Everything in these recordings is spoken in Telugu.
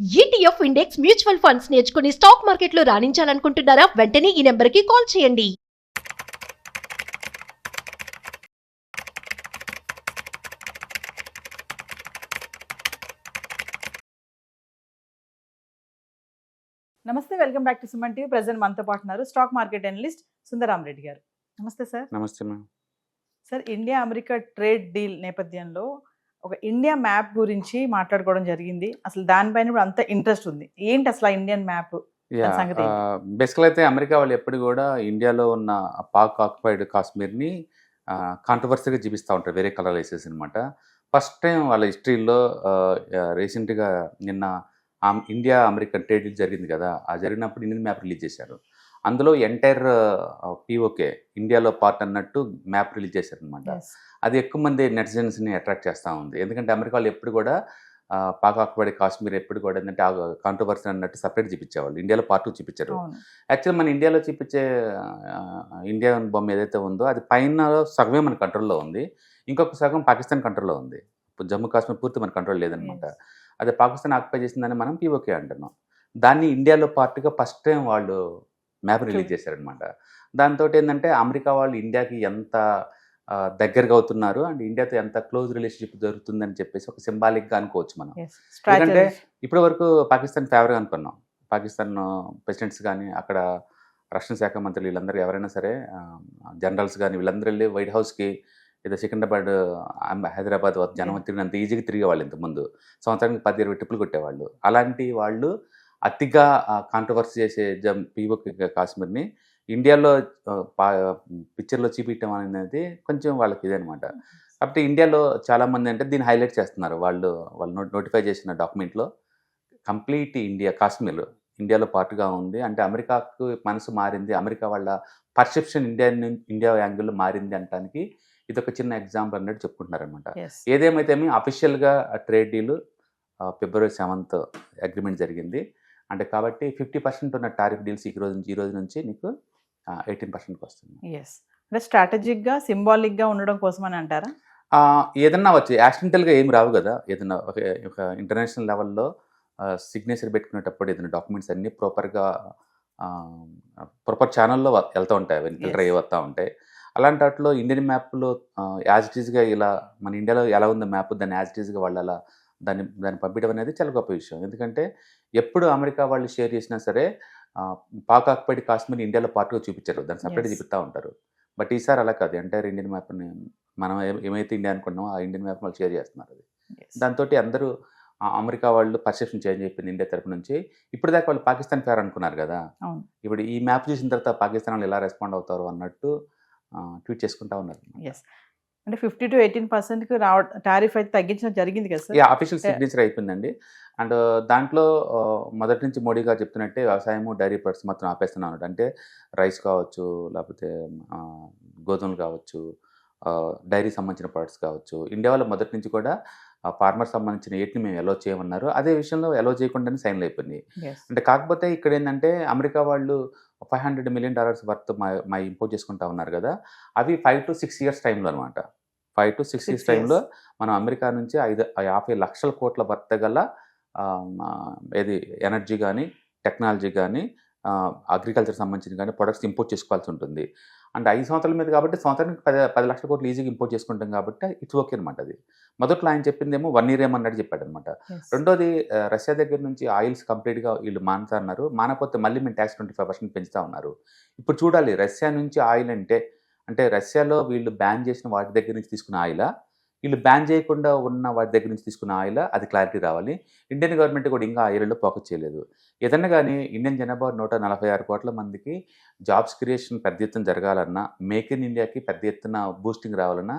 ఈటీఎఫ్ ఇండెక్స్ మ్యూచువల్ ఫండ్స్ నేర్చుకుని స్టాక్ మార్కెట్లో రాణించాలనుకుంటున్నారా? వెంటనే ఈ నెంబర్కి కాల్ చేయండి. నమస్తే, welcome back to Suman TV. Present మనతో పాటు ఉన్నారు స్టాక్ మార్కెట్ అనలిస్ట్ సుందరాం రెడ్డి గారు. నమస్తే సార్. నమస్తే ma'am. Sir, India America trade deal నేపథ్యంలో ఒక ఇండియా మ్యాప్ గురించి మాట్లాడుకోవడం జరిగింది. అసలు దానిపైన ఇప్పుడు అంత ఇంట్రెస్ట్ ఉంది. ఏంటి అసలు ఆ ఇండియన్ మ్యాప్ సంగతి? బేసికల్ అయితే అమెరికా వాళ్ళు ఎప్పుడు కూడా ఇండియాలో ఉన్న పాక్ ఆక్యుపైడ్ కాశ్మీర్ని కాంట్రవర్సీగా చూపిస్తూ ఉంటారు, వేరే కలర్ వేసేసి అనమాట. ఫస్ట్ టైం వాళ్ళ హిస్టరీలో రీసెంట్గా నిన్న ఇండియా అమెరికన్ ట్రేడ్ డీల్ జరిగింది కదా, ఆ జరిగినప్పుడు ఇండియన్ మ్యాప్ రిలీజ్ చేశారు. అందులో ఎంటైర్ పిఓకే ఇండియాలో పార్ట్ అన్నట్టు మ్యాప్ రిలీజ్ చేశారనమాట. అది ఎక్కువ మంది నెటిజన్స్ని అట్రాక్ట్ చేస్తూ ఉంది. ఎందుకంటే అమెరికా వాళ్ళు ఎప్పుడు కూడా పాక్ ఆక్యుపైడ్ కాశ్మీర్ ఎప్పుడు కూడా ఏంటంటే కాంట్రవర్సీ అన్నట్టు సపరేట్ చూపించేవాళ్ళు, ఇండియాలో పార్ట్ చూపించారు. యాక్చువల్ మన ఇండియాలో చూపించే ఇండియన్ బొమ్మ ఏదైతే ఉందో అది పైన సగమే మన కంట్రోల్లో ఉంది, ఇంకొక సగం పాకిస్తాన్ కంట్రోల్లో ఉంది. జమ్మూ కాశ్మీర్ పూర్తి మన కంట్రోల్ లేదనమాట. అదే పాకిస్తాన్ ఆక్యుపై చేసిందని మనం పీఓకే అంటున్నాం. దాన్ని ఇండియాలో పార్ట్గా ఫస్ట్ టైం వాళ్ళు మ్యాప్ రిలీజ్ చేశారనమాట. దాంతో ఏంటంటే అమెరికా వాళ్ళు ఇండియాకి ఎంత దగ్గరగా అవుతున్నారు అండ్ ఇండియాతో ఎంత క్లోజ్ రిలేషన్షిప్ జరుగుతుందని చెప్పేసి ఒక సింబాలిక్గా అనుకోవచ్చు మనం. ఎందుకంటే ఇప్పటి వరకు పాకిస్తాన్ ఫేవర్గా అనుకున్నాం. పాకిస్తాన్ ప్రెసిడెంట్స్ కానీ అక్కడ రక్షణ శాఖ మంత్రులు వీళ్ళందరూ ఎవరైనా సరే జనరల్స్ కానీ వీళ్ళందరూ వెళ్ళి వైట్ హౌస్కి ఏదో సికింద్రాబాద్ హైదరాబాద్ జనం తిరిగినంత ఈజీగా తిరిగేవాళ్ళు. ఇంతకుముందు సంవత్సరానికి 10-20 ట్రిప్పులు కొట్టేవాళ్ళు. అలాంటి వాళ్ళు అతిగా కాంట్రవర్సీ చేసే పీఓకే కాశ్మీర్ని ఇండియాలో పిక్చర్లో చూపించడం అనేది కొంచెం వాళ్ళకి ఇదనమాట. కాబట్టి ఇండియాలో చాలామంది అంటే దీన్ని హైలైట్ చేస్తున్నారు. వాళ్ళు నోటిఫై చేసిన డాక్యుమెంట్లో కంప్లీట్ కాశ్మీర్ ఇండియాలో పార్ట్గా ఉంది అంటే అమెరికాకు మనసు మారింది, అమెరికా వాళ్ళ పర్సెప్షన్ ఇండియా యాంగిల్లో మారింది అనడానికి ఇది ఒక చిన్న ఎగ్జాంపుల్ అన్నట్టు చెప్పుకుంటున్నారనమాట. ఏదేమైతే అఫీషియల్గా trade deal February 7th agreement జరిగింది. అంటే కాబట్టి 50% ఉన్న టారిఫ్ డీల్స్ ఈ రోజు నుంచి నీకు 18%కి వస్తుంది. అంటే స్ట్రాటజిక్గా సింబాలిక్గా ఉండడం కోసం అని అంటారా? ఏదన్నా వచ్చి యాక్సిడెంటల్గా ఏమి రావు కదా. ఏదన్నా ఒక ఇంటర్నేషనల్ లెవెల్లో సిగ్నేచర్ పెట్టుకునేటప్పుడు ఏదైనా డాక్యుమెంట్స్ అన్నీ ప్రాపర్ ఛానల్లో వెళ్తూ ఉంటాయి, అవి ఫిల్టర్ అయ్యి వస్తూ ఉంటాయి. అలాంటి వాటిలో ఇండియన్ మ్యాప్లో యాజ్ ఇట్ ఈజ్గా ఇలా మన ఇండియాలో ఎలా ఉందో మ్యాప్ దాన్ని యాజ్ ఇట్ ఈజ్గా వాళ్ళు అలా దాన్ని పంపించడం అనేది చాలా గొప్ప విషయం. ఎందుకంటే ఎప్పుడు అమెరికా వాళ్ళు షేర్ చేసినా సరే పాక్ ఆక్యుపైడ్ కాశ్మీర్ ఇండియాలో పార్ట్గా చూపించారు, దాన్ని సపరేట్ చూపిస్తూ ఉంటారు. బట్ ఈసారి అలా కాదు, ఎంటైర్ ఇండియన్ మ్యాప్ని మనం ఏమైతే ఇండియా అనుకున్నామో ఆ ఇండియన్ మ్యాప్ వాళ్ళు షేర్ చేస్తున్నారు. అది దాంతో అందరూ అమెరికా వాళ్ళు పర్సెప్షన్ చేంజ్ అయిపోయింది ఇండియా తరపు నుంచి. ఇప్పుడు దాకా వాళ్ళు పాకిస్తాన్ ఫేర్ అనుకున్నారు కదా, ఇప్పుడు ఈ మ్యాప్ చూసిన తర్వాత పాకిస్తాన్ వాళ్ళు ఎలా రెస్పాండ్ అవుతారు అన్నట్టు ట్వీట్ చేసుకుంటా ఉన్నారు. అంటే 50 to 18% టారిఫ్ అయితే తగ్గించడం జరిగింది కదా సార్? అఫీషియల్ సిగ్నేచర్ అయిపోయిందండి. అండ్ దాంట్లో మొదటి నుంచి మోడీ గారు చెప్తున్నట్టే వ్యవసాయము డైరీ ప్రొడక్ట్స్ మొత్తం ఆపేస్తున్నాను. అంటే రైస్ కావచ్చు, లేకపోతే గోధుమలు కావచ్చు, డైరీ సంబంధించిన ప్రొడక్ట్స్ కావచ్చు, ఇండియా వాళ్ళు మొదటి నుంచి కూడా ఫార్మర్ సంబంధించిన ఏటిని మేము ఎలో చేయమన్నారు. అదే విషయంలో ఎలో చేయకుండానే సైన్లు అయిపోయింది. అంటే కాకపోతే ఇక్కడ ఏంటంటే అమెరికా వాళ్ళు $500 million వర్త్ మా ఇంపోర్ట్ చేసుకుంటా ఉన్నారు కదా, అవి 5 to 6 years టైంలో అనమాట. 5 to 6 years టైంలో మనం అమెరికా నుంచి 50 లక్షల కోట్ల వర్త గల ఏది ఎనర్జీ కానీ టెక్నాలజీ కానీ అగ్రికల్చర్ సంబంధించిన కానీ ప్రొడక్ట్స్ ఇంపోర్ట్ చేసుకోవాల్సి ఉంటుంది. అంటే 5 సంవత్సరాల మీద కాబట్టి సంవత్సరానికి 10 లక్షల కోట్లు ఈజీగా ఇంపోర్ట్ చేసుకుంటాం కాబట్టి ఇట్స్ ఓకే అనమాట. అది మొదట్లో ఆయన చెప్పిందేమో 1 year ఏమన్నట్టు చెప్పాడు అనమాట. రెండోది రష్యా దగ్గర నుంచి ఆయిల్స్ కంప్లీట్గా వీళ్ళు మానుతా అన్నారు, మానకపోతే మళ్ళీ మేము ట్యాక్స్ 25% పెంచుతా ఉన్నారు. ఇప్పుడు చూడాలి రష్యా నుంచి ఆయిల్ అంటే రష్యాలో వీళ్ళు బ్యాన్ చేసిన వాటి దగ్గర నుంచి తీసుకున్న ఆయిలా, వీళ్ళు బ్యాన్ చేయకుండా ఉన్న వాటి దగ్గర నుంచి తీసుకున్న ఆయిలా, అది క్లారిటీ రావాలి. ఇండియన్ గవర్నమెంట్ కూడా ఇంకా ఆయిల్లో ఫోకస్ చేయలేదు. ఏదన్నా కానీ ఇండియన్ జనాభా 146 కోట్ల మందికి జాబ్స్ క్రియేషన్ పెద్ద ఎత్తున జరగాలన్నా, మేక్ ఇన్ ఇండియాకి పెద్ద ఎత్తున బూస్టింగ్ రావాలన్నా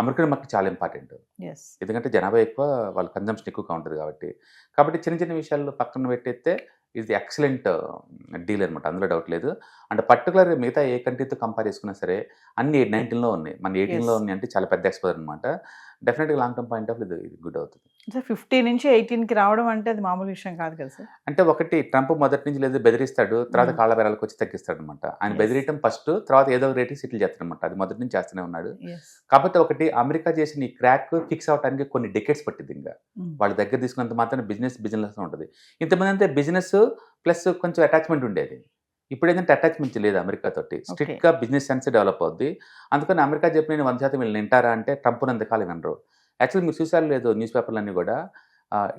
అమెరికన్ మార్కెట్ చాలా ఇంపార్టెంట్. ఎందుకంటే జనాభా ఎక్కువ, వాళ్ళ కన్జంప్షన్ ఎక్కువగా ఉంటుంది కాబట్టి చిన్న చిన్న విషయాలు పక్కన పెట్టేస్తే ఇది ఎక్సలెంట్ డీల్ అనమాట, అందులో డౌట్ లేదు. అండ్ పర్టికులర్ మిగతా ఏ కంట్రీతో కంపేర్ చేసుకున్నా సరే అన్ని 19లో ఉన్నాయి, మన 18లో ఉన్నాయి అంటే చాలా పెద్ద ఎక్స్పోజర్ అనమాట. డెఫినెట్గా లాంగ్ టర్మ్ పాయింట్ ఆఫ్ ఇది గుడ్ అవుతుంది. సార్ 50 నుంచి 18కి రావడం అంటే అది మామూలు విషయం కాదు కదా సార్. అంటే ఒకటి ట్రంప్ మొదటి నుంచి లేదు బెదిరిస్తాడు, తర్వాత కాళ్ళ బేరాలకు వచ్చి తగ్గిస్తాడు అనమాట. ఆయన బెదిరియటం ఫస్ట్, తర్వాత ఏదో ఒక రేటింగ్ సెటిల్ చేస్తాడు అనమాట. అది మొదటి నుంచి చేస్తూనే ఉన్నాడు. కాకపోతే ఒకటి అమెరికా చేసిన ఈ క్రాక్ ఫిక్స్ అవడానికి కొన్ని డికెట్స్ పట్టింది. ఇంకా వాళ్ళ దగ్గర తీసుకున్నంత మాత్రం బిజినెస్ ఉంటుంది. ఇంతమంది అంటే బిజినెస్ ప్లస్ కొంచెం అటాచ్మెంట్ ఉండేది. ఇప్పుడు ఏంటంటే అటాచ్మెంట్ లేదు అమెరికా తోటి. స్ట్రిక్ట్ గా బిజినెస్ సెన్స్ డెవలప్ అవుద్ది. అందుకని అమెరికా చెప్పిన 100% వీళ్ళు వింటారా అంటే ట్రంప్ ఉన్నంతకాలం వినరు. యాక్చువల్లీ మీరు చూసారు లేదు న్యూస్ పేపర్లన్నీ కూడా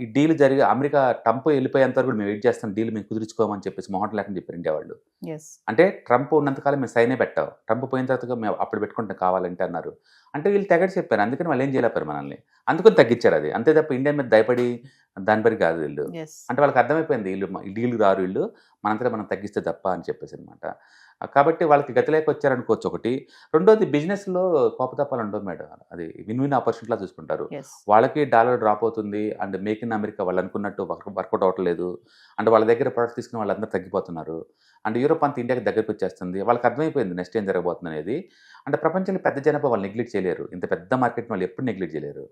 ఈ డీల్ జరిగి అమెరికా ట్రంప్ వెళ్ళిపోయేంత వరకు మేము వెయిట్ చేస్తాం, డీల్ మేము కుదుర్చుకోమని చెప్పేసి మొహం లేకుండా చెప్పారు ఇండియా వాళ్ళు. అంటే ట్రంప్ ఉన్నంతకాలం మేము సైనే పెట్టాం, ట్రంప్ పోయిన తర్వాత మేము అప్పుడు పెట్టుకుంటాం కావాలంటే అన్నారు. అంటే వీళ్ళు తెగటి చెప్పారు, అందుకని వాళ్ళు ఏం చేయలేపారు మనల్ని, అందుకని తగ్గించారు అది. అంతే తప్ప ఇండియా మీద దయపడి దాని పరి కాదు వీళ్ళు. అంటే వాళ్ళకి అర్థమైపోయింది వీళ్ళు డీల్ రారు, వీళ్ళు మనంతా మనం తగ్గిస్తే తప్ప అని చెప్పేసి అనమాట. కాబట్టి వాళ్ళకి గతి లేక వచ్చారనుకోవచ్చు ఒకటి. రెండోది బిజినెస్లో కోపతాపాలు ఉండవు మేడం, అది విన్ విన్ ఆపర్చునిటీలా చూసుకుంటారు. వాళ్ళకి డాలర్ డ్రాప్ అవుతుంది అండ్ మేక్ ఇన్ అమెరికా వాళ్ళు అనుకున్నట్టు వర్కౌట్ అవ్వట్లేదు. అండ్ వాళ్ళ దగ్గర ప్రొడక్ట్స్ తీసుకుని వాళ్ళందరూ తగ్గిపోతున్నారు. అండ్ యూరోప్ అంతా ఇండియాకి దగ్గరికి వచ్చేస్తుంది. వాళ్ళకి అర్థమైపోయింది నెక్స్ట్ ఏం జరగబోతుంది అనేది. అంటే ప్రపంచంలో పెద్ద జనాభా వాళ్ళు నెగ్లెక్ట్ చేయలేరు, ఇంత పెద్ద మార్కెట్ వాళ్ళు ఎప్పుడు నెగ్లెక్ట్ చేయలేరు.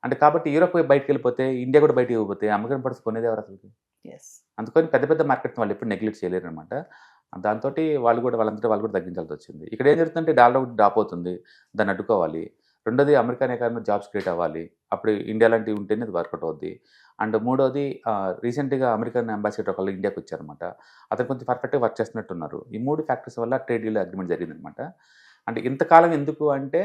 అంటే కాబట్టి యూరోప్ బయటకు వెళ్ళిపోతే ఇండియా కూడా బయటకు వెళ్ళిపోతే అమెరికన్ ప్రొడక్ట్స్ కొనేది ఎవరు అసలు? అందుకని పెద్ద పెద్ద మార్కెట్ వాళ్ళు ఎప్పుడు నెగ్లెక్ట్ చేయలేరు అనమాట. దాంతో వాళ్ళు కూడా తగ్గించాల్సి వచ్చింది. ఇక్కడ ఏం జరుగుతుందంటే డాలర్ ఒకటి డ్రాప్ అవుతుంది, దాన్ని అడ్డుకోవాలి. రెండోది అమెరికన్ ఎకానమీ జాబ్స్ క్రియేట్ అవ్వాలి, అప్పుడు ఇండియా లాంటివి ఉంటేనే అది వర్కౌట్ అవుద్ది. అండ్ మూడోది రీసెంట్గా అమెరికన్ అంబాసిడర్ ఒకళ్ళు ఇండియాకి వచ్చారనమాట. అతను కొంచెం పర్ఫెక్ట్గా వర్క్ చేస్తున్నట్టున్నారు. ఈ 3 ఫ్యాక్టర్స్ వల్ల ట్రేడ్ డీల్ అగ్రిమెంట్ జరిగిందనమాట. అంటే ఇంతకాలం ఎందుకు అంటే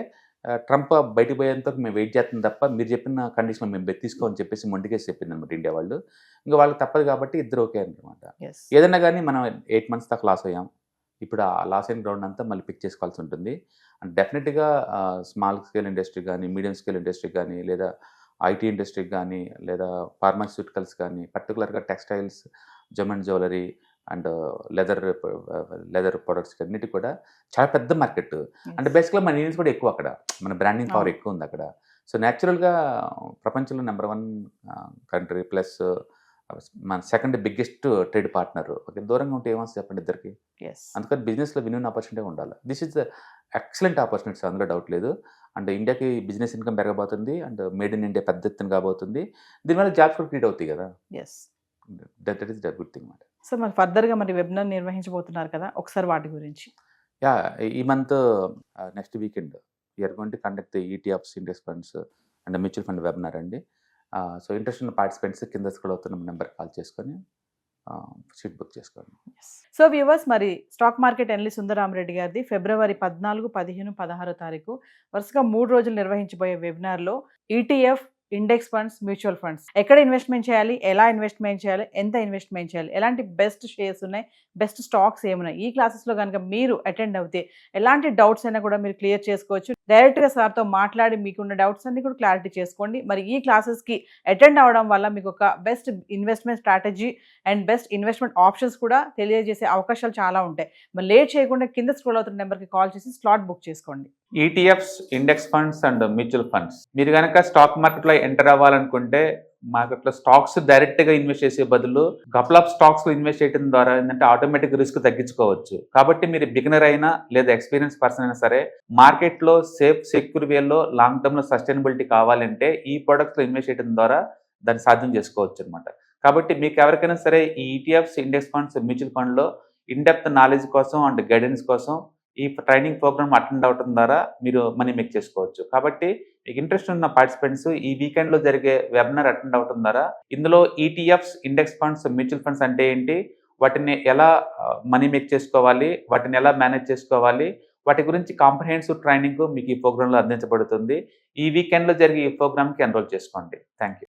ట్రంప్ బయటకు పోయేంత మేము వెయిట్ చేస్తాం తప్ప మీరు చెప్పిన కండిషన్ మేము తీసుకోమని చెప్పేసి మొండికేసి చెప్పింది అనమాట ఇండియా వాళ్ళు. ఇంకా వాళ్ళకి తప్పదు కాబట్టి ఇద్దరు ఓకే అనమాట. ఏదన్నా కానీ మనం 8 months దాకా లాస్ అయ్యాం. ఇప్పుడు ఆ లాస్ అయిన గ్రౌండ్ అంతా మళ్ళీ పిక్ చేసుకోవాల్సి ఉంటుంది. అండ్ డెఫినెట్గా స్మాల్ స్కేల్ ఇండస్ట్రీ కానీ, మీడియం స్కేల్ ఇండస్ట్రీ కానీ, లేదా ఐటీ ఇండస్ట్రీకి కానీ, లేదా ఫార్మాస్యూటికల్స్ కానీ, పర్టికులర్గా textiles, gem and jewellery and leather products అన్నిటి కూడా చాలా పెద్ద మార్కెట్. అంటే బేసిక్గా మన ఇండియన్స్ కూడా ఎక్కువ అక్కడ, మన బ్రాండింగ్ పవర్ ఎక్కువ ఉంది అక్కడ. సో న్యాచురల్గా ప్రపంచంలో నెంబర్ 1 కంట్రీ ప్లస్ మన second biggest trade partner. Okay, దూరంగా ఉంటే ఏమో చెప్పండి ఇద్దరికి. అందుకని బిజినెస్లో విన్ ఆపర్చునిటీ ఉండాలి. This is the excellent opportunities, అందులో డౌట్ లేదు. అండ్ ఇండియాకి బిజినెస్ ఇన్కమ్ పెరగబోతుంది అండ్ మేడ్ ఇన్ ఇండియా పెద్ద ఎత్తున కాబోతుంది. దీనివల్ల జాబ్స్ కూడా క్రియేట్ అవుతాయి కదా. That is the good thing మాట. సో మరి ఫర్దర్గా మరి వెబినార్ నిర్వహించబోతున్నారు కదా, ఒకసారి వాటి గురించి. ఈ month next weekend you're going to conduct ETFs, index funds and mutual fund webinar అండి. సో ఇంట్రెస్ట్ ఉన్న పార్టిసిపెంట్స్ కింద స్క్రోల్ అవుతున్న నెంబర్ కాల్ చేసుకొని సీట్ బుక్ చేసుకోండి. సో వ్యూవర్స్, మరి స్టాక్ మార్కెట్ ఎనలిస్ట్ సుందరరామరెడ్డి గారిది ఫిబ్రవరి 14, 15, 16 తారీఖు వరుసగా 3 రోజులు నిర్వహించబోయే వెబినార్లో ETF, index funds, mutual funds ఎక్కడ ఇన్వెస్ట్మెంట్ చేయాలి, ఎలా ఇన్వెస్ట్మెంట్ చేయాలి, ఎంత ఇన్వెస్ట్మెంట్ చేయాలి, ఎలాంటి బెస్ట్ షేర్స్ ఉన్నాయి, బెస్ట్ స్టాక్స్ ఏమున్నాయి, ఈ క్లాసెస్లో కనుక మీరు అటెండ్ అవుతే ఎలాంటి డౌట్స్ అయినా కూడా మీరు క్లియర్ చేసుకోవచ్చు. డైరెక్ట్గా సార్తో మాట్లాడి మీకున్న డౌట్స్ అన్ని కూడా క్లారిటీ చేసుకోండి. మరి ఈ క్లాసెస్కి అటెండ్ అవ్వడం వల్ల మీకు ఒక best investment strategy and best investment options కూడా తెలియజేసే అవకాశాలు చాలా ఉంటాయి. మరి లేట్ చేయకుండా కింద స్క్రోల్ అవుతున్న నెంబర్కి కాల్ చేసి స్లాట్ బుక్ చేసుకోండి. ETFs, index funds and mutual funds మీరు కనుక స్టాక్ మార్కెట్లో ఎంటర్ అవ్వాలనుకుంటే మార్కెట్లో స్టాక్స్ డైరెక్ట్గా ఇన్వెస్ట్ చేసే బదులు కపుల్ ఆఫ్ స్టాక్స్ ఇన్వెస్ట్ చేయడం ద్వారా ఏంటంటే ఆటోమేటిక్ రిస్క్ తగ్గించుకోవచ్చు. కాబట్టి మీరు బిగినర్ అయినా లేదా ఎక్స్పీరియన్స్ పర్సన్ అయినా సరే మార్కెట్లో సేఫ్ సెక్యూర్ వేలో లాంగ్ టర్మ్లో సస్టైనబిలిటీ కావాలంటే ఈ ప్రొడక్ట్స్లో ఇన్వెస్ట్ చేయడం ద్వారా దాన్ని సాధ్యం చేసుకోవచ్చు అనమాట. కాబట్టి మీకు ఎవరికైనా సరే ఈ ఈటీఎఫ్స్, ఇండెక్స్ ఫండ్స్, మ్యూచువల్ ఫండ్లో ఇన్డెప్త్ నాలెడ్జ్ కోసం అండ్ గైడెన్స్ కోసం ఈ ట్రైనింగ్ ప్రోగ్రామ్ అటెండ్ అవడం ద్వారా మీరు మనీ మేక్ చేసుకోవచ్చు. కాబట్టి మీకు ఇంట్రెస్ట్ ఉన్న పార్టిసిపెంట్స్ ఈ వీకెండ్లో జరిగే వెబినార్ అటెండ్ అవడం ద్వారా ఇందులో ETFs, index funds, mutual funds అంటే ఏంటి, వాటిని ఎలా మనీ మేక్ చేసుకోవాలి, వాటిని ఎలా మేనేజ్ చేసుకోవాలి, వాటి గురించి కాంప్రహెన్సివ్ ట్రైనింగ్ మీకు ఈ ప్రోగ్రాంలో అందించబడుతుంది. ఈ వీకెండ్లో జరిగే ఈ ప్రోగ్రామ్కి ఎన్రోల్ చేసుకోండి. Thank you.